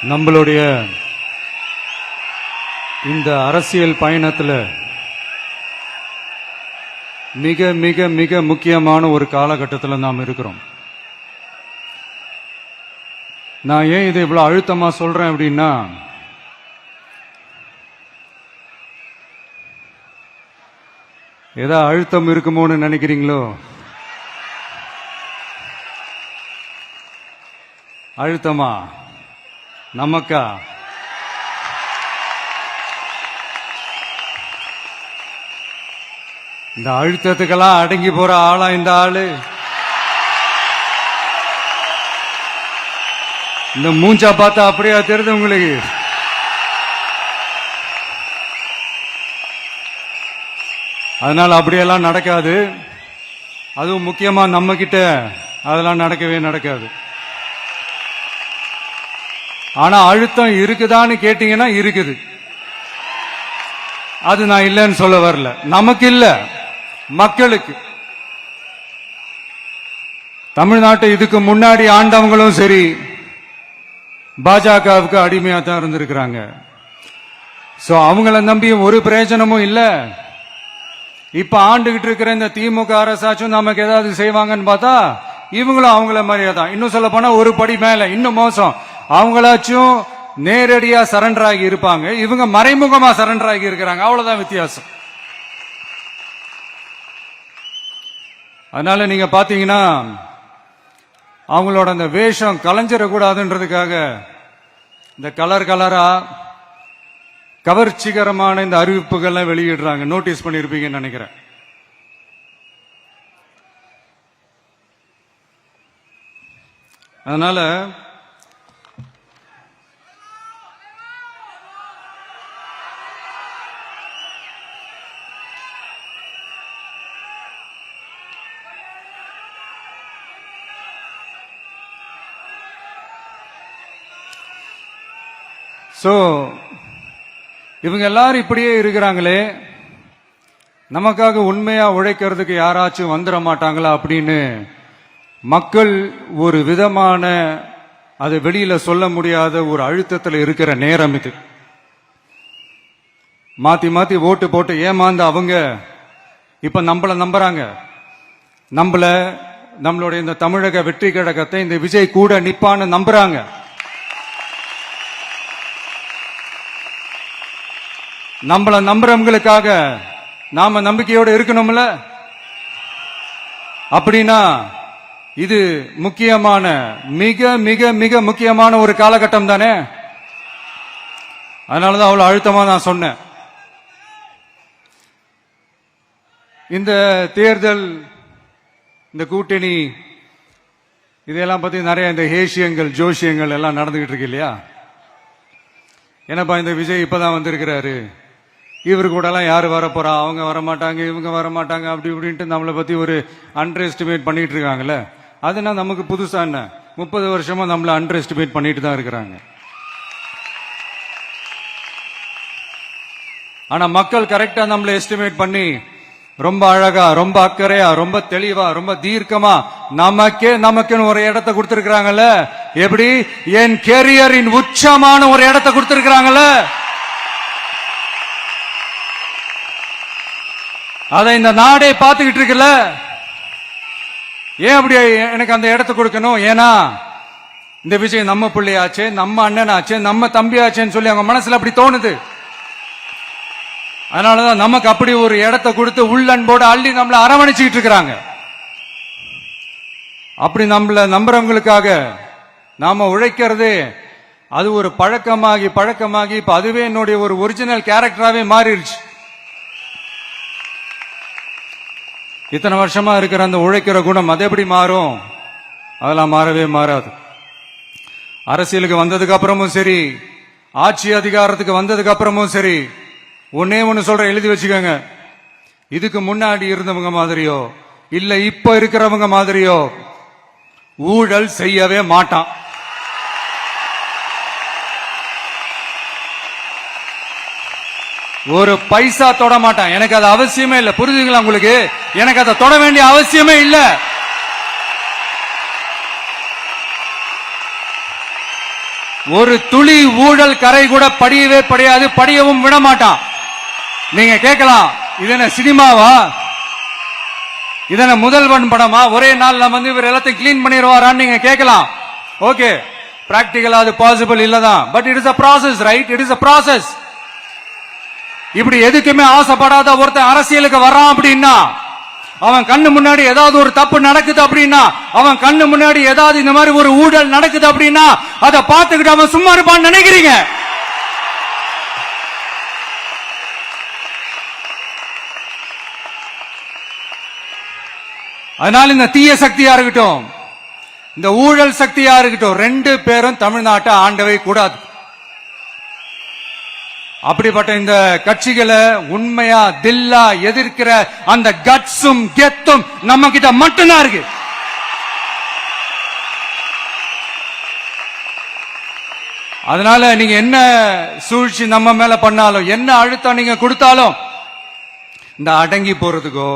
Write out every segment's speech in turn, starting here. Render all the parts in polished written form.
நம்மளுடைய இந்த அரசியல் பயணத்தில் மிக மிக மிக முக்கியமான ஒரு காலகட்டத்தில் நாம் இருக்கிறோம். நான் ஏன் இதை இவ்வளவு அழுத்தமா சொல்றேன் அப்படின்னா, ஏதோ அழுத்தம் இருக்குமோன்னு நினைக்கிறீங்களோ? அழுத்தமா நமக்கா? இந்த அழுத்தத்துக்கெல்லாம் அடங்கி போற ஆளா இந்த ஆளு? இந்த மூஞ்சா பார்த்தா அப்படியா தெரியுது உங்களுக்கு? அதனால அப்படியெல்லாம் நடக்காது. அதுவும் முக்கியமா நம்ம கிட்ட அதெல்லாம் நடக்கவே நடக்காது. ஆனா அழுத்தம் இருக்குதான்னு கேட்டீங்கன்னா இருக்குது. அது நான் இல்லைன்னு சொல்ல வரல. நமக்கு இல்ல, மக்களுக்கு. தமிழ்நாட்டை இதுக்கு முன்னாடி ஆண்டவங்களும் சரி பாஜகவுக்கு அடிமையா தான் இருந்திருக்கிறாங்க. சோ அவங்கள நம்பி ஒரு பிரயோஜனமும் இல்ல. இப்ப ஆண்டுகிட்டு இருக்கிற இந்த திமுக அரசாச்சும் நமக்கு ஏதாவது செய்வாங்கன்னு பார்த்தா இவங்களும் அவங்கள மாதிரியே தான். இன்னும் சொல்ல போனா ஒரு படி மேல, இன்னும் மோசம். அவங்களாச்சும் நேரடியா சரண்டர் ஆகி இருப்பாங்க, இவங்க மறைமுகமா சரண்டர் ஆகி இருக்கிறாங்க. அவ்வளவுதான் வித்தியாசம். அதனால நீங்க பாத்தீங்கன்னா அவங்களோட அந்த வேஷம் கலைஞ்சிடக்கூடாதுன்றதுக்காக இந்த கலர் கலரா கவர்ச்சிகரமான இந்த அறிவிப்புகள்லாம் வெளியிடுறாங்க. நோட்டீஸ் பண்ணிருப்பீங்கன்னு நினைக்கிறேன். அதனால இவங்க எல்லாரும் இப்படியே இருக்கிறாங்களே, நமக்காக உண்மையா உழைக்கிறதுக்கு யாராச்சும் வந்துட மாட்டாங்களா அப்படின்னு மக்கள் ஒரு விதமான அதை வெளியில சொல்ல முடியாத ஒரு அழுத்தத்தில் இருக்கிற நேரம் இது. மாத்தி மாத்தி ஓட்டு போட்டு ஏமாந்து அவங்க இப்ப நம்மள நம்புறாங்க. நம்மளுடைய இந்த தமிழக வெற்றி கழகத்தை இந்த விஜய் கூட நிப்பான்னு நம்புறாங்க. நம்மள நம்புறவங்களுக்காக நாம நம்பிக்கையோடு இருக்கணும்ல. அப்படின்னா இது முக்கியமான, மிக மிக மிக முக்கியமான ஒரு காலகட்டம் தானே. அதனாலதான் அவ்வளவு அழுத்தமா நான் சொன்னேன். இந்த தேர்தல், இந்த கூட்டணி, இதெல்லாம் பத்தி நிறைய இந்த ஹேஷியங்கள் ஜோஷியங்கள் எல்லாம் நடந்துகிட்டு இருக்கு இல்லையா? என்னப்பா இந்த விஜய் இப்பதான் வந்திருக்கிறாரு, இவரு கூட எல்லாம் யாரு வர போறா, அவங்க வர மாட்டாங்க, இவங்க வர மாட்டாங்க, அப்படி இப்படின்ட்டு நம்மளை பத்தி ஒரு அண்டர் எஸ்டிமேட் பண்ணிட்டு இருக்காங்கல்ல. அதுனா நமக்கு புதுசா என்ன? 30 வருஷமா நம்மள அண்டர் எஸ்டிமேட் பண்ணிட்டு தான் இருக்கிறாங்க. ஆனா மக்கள் கரெக்டா நம்மள எஸ்டிமேட் பண்ணி ரொம்ப அழகா, ரொம்ப அக்கறையா, ரொம்ப தெளிவா, ரொம்ப தீர்க்கமா நமக்குன்னு ஒரு இடத்தை கொடுத்திருக்கிறாங்கல்ல. எப்படி? என் கேரியரின் உச்சமான ஒரு இடத்தை கொடுத்திருக்கிறாங்கல்ல. அதை இந்த நாடே பார்த்துக்கிட்டு இருக்குல்ல. ஏன் அப்படி எனக்கு அந்த இடத்தை கொடுக்கணும்? ஏன்னா இந்த விஜய் நம்ம பிள்ளையாச்சே, நம்ம அண்ணனாச்சே, நம்ம தம்பியாச்சேன்னு சொல்லி அவங்க மனசுல அப்படி தோணுது. அதனாலதான் நமக்கு அப்படி ஒரு இடத்தை கொடுத்து உள்ளன்போடு அள்ளி நம்மள அரவணைச்சுக்கிட்டு இருக்கிறாங்க. அப்படி நம்மள நம்புறவங்களுக்காக நாம உழைக்கிறது அது ஒரு பழக்கமாகி இப்ப அதுவே என்னுடைய ஒரு ஒரிஜினல் கேரக்டராவே மாறிடுச்சு. இத்தனை வருஷமா இருக்கிற அந்த உழைக்கிற குணம் அது எப்படி மாறும்? அதெல்லாம் மாறவே மாறாது. அரசியலுக்கு வந்ததுக்கு அப்புறமும் சரி, ஆட்சி அதிகாரத்துக்கு வந்ததுக்கு அப்புறமும் சரி, ஒன்னே ஒன்னு சொல்ற, எழுதி வச்சுக்கோங்க. இதுக்கு முன்னாடி இருந்தவங்க மாதிரியோ இல்ல இப்ப இருக்கிறவங்க மாதிரியோ ஊழல் செய்யவே மாட்டான். ஒரு பைசா தொட மாட்டான். எனக்கு அது அவசியமே இல்லை. புரிஞ்சுங்களா உங்களுக்கு? எனக்கு அதை தொட வேண்டிய அவசியமே இல்லை. ஒரு துளி ஊழல் கரை கூட படியவே படியாது, படியவும் விட மாட்டான். நீங்க கேட்கலாம், இது என்ன சினிமாவா, இதன முதல்வன் படமா, ஒரே நாள் வந்து இவர் எல்லாத்தையும் கிளீன் பண்ணிடுவாரான்னு நீங்க கேட்கலாம். ஓகே, பிராக்டிகலா அது பாசிபிள் இல்லதான். But it is a process, right? It is a process. இப்படி எதுக்குமே ஆசைப்படாத ஒருத்தன் அரசியலுக்கு வரான் அப்படின்னா, அவன் கண்ணு முன்னாடி ஏதாவது ஒரு தப்பு நடக்குது அப்படின்னா, அவன் கண்ணு முன்னாடி ஏதாவது இந்த மாதிரி ஒரு ஊழல் நடக்குது அப்படின்னா, அதை பார்த்துக்கிட்டு அவன் சும்மா இருப்பான்னு நினைக்கிறீங்க? அதனால இந்த தீய சக்தியா இருக்கட்டும், இந்த ஊழல் சக்தியா இருக்கட்டும், ரெண்டு பேரும் தமிழ்நாட்டை ஆண்டவே கூடாது. அப்படிப்பட்ட இந்த கட்சிகளை உண்மையா தில்லா எதிர்க்கிற அந்த கட்ஸும் கெத்தும் நம்ம கிட்ட மட்டும்தான் இருக்கு. அதனால நீங்க என்ன சூழ்ச்சி நம்ம மேல பண்ணாலும், என்ன அழுத்தம் நீங்க கொடுத்தாலும், இந்த அடங்கி போறதுக்கோ,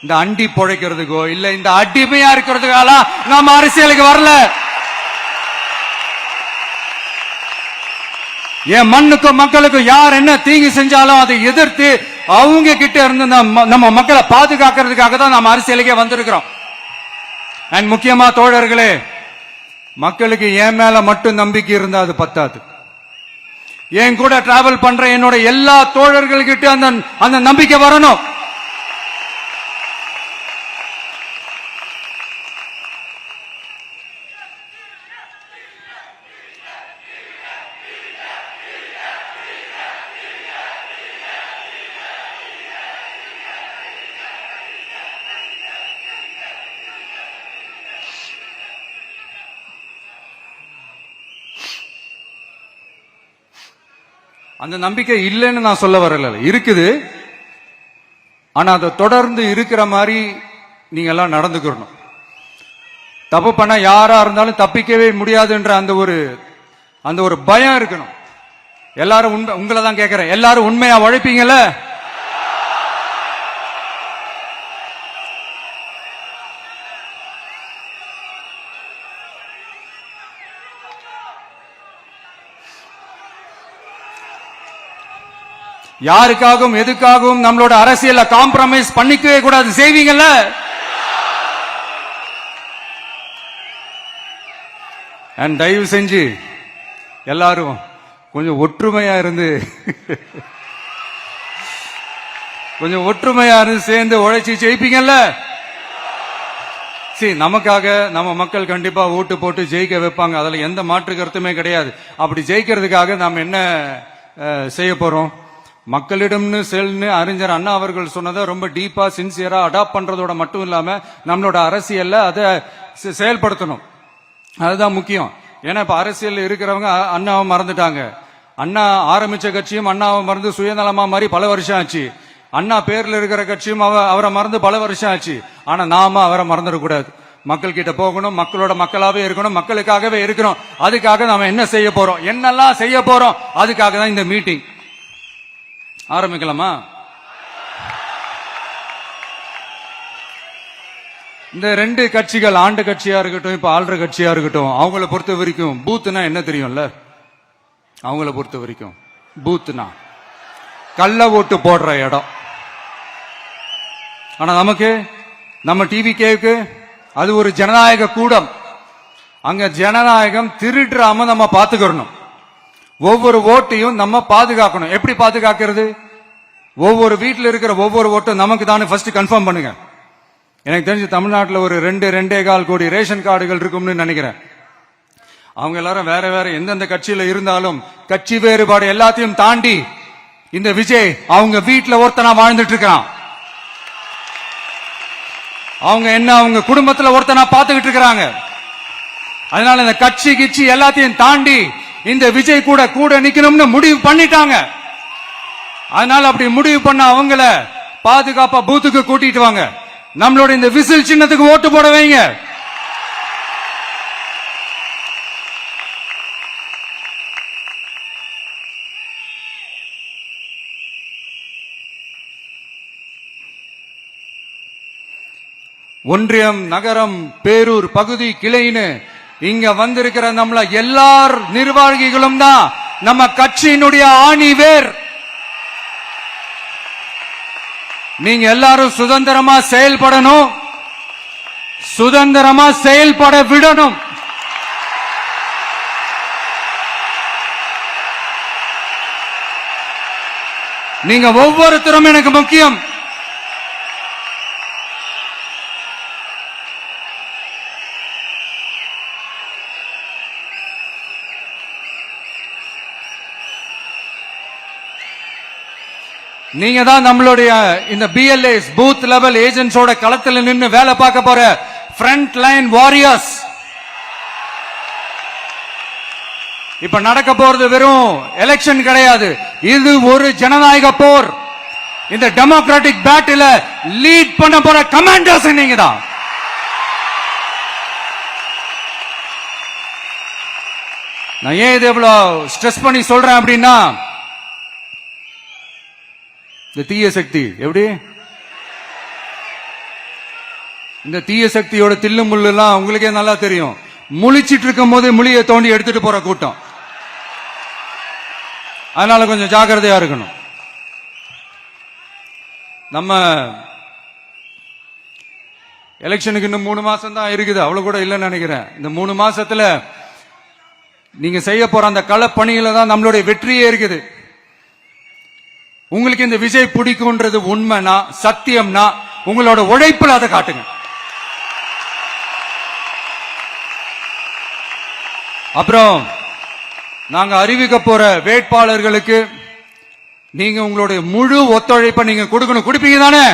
இந்த அண்டி பொழைக்கிறதுக்கோ, இல்ல இந்த அடிமையா இருக்கிறதுக்கால நாம அரசியலுக்கு வரல. என் மண்ணுக்கும் மக்களுக்கும் யார் என்ன தீங்கு செஞ்சாலும் அதை எதிர்த்து அவங்க கிட்ட இருந்து நம்ம மக்களை பாதுகாக்கிறதுக்காக தான் நம்ம அரசியலுக்கே வந்திருக்கிறோம். அண்ட் முக்கியமா தோழர்களே, மக்களுக்கு என் மேல மட்டும் நம்பிக்கை இருந்தா அது பத்தாது. என் கூட டிராவல் பண்ற என்னோட எல்லா தோழர்கள்கிட்ட அந்த நம்பிக்கை வரணும். அந்த நம்பிக்கை இல்லைன்னு நான் சொல்ல வரல, இருக்குது. ஆனா அதை தொடர்ந்து இருக்கிற மாதிரி நீங்க எல்லாம் நடந்துக்கணும். தப்பு பண்ண யாரா இருந்தாலும் தப்பிக்கவே முடியாதுன்ற அந்த ஒரு பயம் இருக்கணும். எல்லாரும் உங்களை தான் கேட்கிறேன், எல்லாரும் உண்மையா உழைப்பீங்கல்ல? யாருக்காகவும் எதுக்காகவும் நம்மளோட அரசியல காம்ப்ரமைஸ் பண்ணிக்கவே கூடாது. செய்வீங்கல்ல? அண்ட் தயவு செஞ்சு எல்லாரும் கொஞ்சம் ஒற்றுமையா இருந்து சேர்ந்து உழைச்சி ஜெயிப்பீங்கல்ல? சரி, நமக்காக நம்ம மக்கள் கண்டிப்பா ஓட்டு போட்டு ஜெயிக்க வைப்பாங்க, அதுல எந்த மாற்று கருத்துமே கிடையாது. அப்படி ஜெயிக்கிறதுக்காக நாம் என்ன செய்ய போறோம்? மக்களிடம்னு செல்னு அறிஞர் அண்ணா அவர்கள் சொன்னதை ரொம்ப டீப்பா சின்சியரா அடாப்ட் பண்றதோட மட்டும் இல்லாம நம்மளோட அரசியல்ல அதை செயல்படுத்தணும். அதுதான் முக்கியம். ஏன்னா இப்ப அரசியல் இருக்கிறவங்க அண்ணாவை மறந்துட்டாங்க. அண்ணா ஆரம்பிச்ச கட்சியும் அண்ணாவை மறந்து சுயநலமா மாதிரி பல வருஷம் ஆச்சு. அண்ணா பேர்ல இருக்கிற கட்சியும் அவரை மறந்து பல வருஷம் ஆச்சு. ஆனா நாம அவரை மறந்துடக்கூடாது. மக்கள் கிட்ட போகணும், மக்களோட மக்களாவே இருக்கணும், மக்களுக்காகவே இருக்கணும். அதுக்காக நாம என்ன செய்ய போறோம், என்னெல்லாம் செய்ய போறோம், அதுக்காக தான் இந்த மீட்டிங். ஆரம்பிக்கலாமா? இந்த ரெண்டு கட்சிகள், ஆண்டு கட்சியா இருக்கட்டும், இப்ப ஆள்ற கட்சியா இருக்கட்டும், அவங்கள பொறுத்த வரைக்கும் பூத்துனா என்ன தெரியும்ல? அவங்கள பொறுத்த வரைக்கும் பூத்துனா கள்ள ஓட்டு போடுற இடம். ஆனா நமக்கு, நம்ம டிவிகேக்கு அது ஒரு ஜனநாயக கூடம். அங்க ஜனநாயகம் திருடுறாம நம்ம பாத்துக்கணும். ஒவ்வொரு ஓட்டையும் நம்ம பாதுகாக்கணும். எப்படி பாதுகாக்கிறது? ஒவ்வொரு வீட்டில் இருக்கிற ஒவ்வொரு ஓட்டும் நமக்கு தானே ஃபர்ஸ்ட் கன்ஃபார்ம் பண்ணுங்க. எனக்கு தெரிஞ்சு தமிழ்நாட்டில் ஒரு 2.25 கோடி ரேஷன் கார்டுகள் இருக்கும்னு நினைக்கிறேன். அவங்க எல்லாரும் வேற வேற எந்தெந்த கட்சியில இருந்தாலும் கட்சி வேறுபாடு எல்லாத்தையும் தாண்டி இந்த விஜய் அவங்க வீட்டுல ஒருத்தனா வாழ்ந்துட்டு இருக்கான். அவங்க என்ன அவங்க குடும்பத்துல ஒருத்தனா பாத்துக்கிட்டு இருக்கிறாங்க. அதனால இந்த கட்சி கிச்சி எல்லாத்தையும் தாண்டி இந்த விஜய் கூட கூட நிக்கணும்னு முடிவு பண்ணிட்டாங்க. அதனால அப்படி முடிவு பண்ண அவங்கள பாதுகாப்பா பூத்துக்கு கூட்டிட்டு வாங்க. நம்மளோட இந்த விசில் சின்னத்துக்கு ஓட்டு போட வைங்க. ஒன்றியம், நகரம், பேரூர், பகுதி, கிளைன்னு இங்க வந்திருக்கிற நம்மள எல்லார் நிர்வாகிகளும் தான் நம்ம கட்சியினுடைய ஆணி வேர். நீங்க எல்லாரும் சுதந்திரமா செயல்படணும், சுதந்திரமா செயல்பட விடணும். நீங்க ஒவ்வொருத்தரும் எனக்கு முக்கியம். நீங்க தான் நம்மளுடைய இந்த BLAs பூத் லெவல் ஏஜென்ட்ஸோட களத்தில் நின்று வேலை பார்க்க போற ஃப்ரண்ட் லைன் வாரியர்ஸ். இப்ப நடக்க போறது வெறும் எலெக்ஷன் கிடையாது, இது ஒரு ஜனநாயக போர். இந்த டெமோக்ராட்டிக் பேட்டில லீட் பண்ண போற கமாண்டர்ஸ் நீங்க தான். நான் ஏன் இது எவ்வளவு ஸ்ட்ரெஸ் பண்ணி சொல்றேன் அப்படின்னா, இந்த தீய சக்தி எப்படி இந்த தீய சக்தியோட தில்லு முள்ளு எல்லாம் உங்களுக்கே நல்லா தெரியும். முழிச்சிட்டு இருக்கும் போது முழியை தோண்டி எடுத்துட்டு போற கூட்டம். அதனால கொஞ்சம் ஜாக்கிரதையா இருக்கணும். நம்ம எலெக்ஷனுக்கு இன்னும் 3 மாசம் தான் இருக்குது, அவ்வளவு கூட இல்லைன்னு நினைக்கிறேன். இந்த 3 மாசத்துல நீங்க செய்ய போற அந்த களப்பணியில தான் நம்மளுடைய வெற்றியே இருக்குது. உங்களுக்கு இந்த விஜய் பிடிக்கும்ன்றது உண்மைனா, சத்தியம்னா, உங்களோட உழைப்புல அதை காட்டுங்க. அப்புறம் நாங்க அறிவிக்க போற வேட்பாளர்களுக்கு நீங்க உங்களுடைய முழு ஒத்துழைப்பை நீங்க கொடுக்கணும். கொடுப்பீங்க தானே?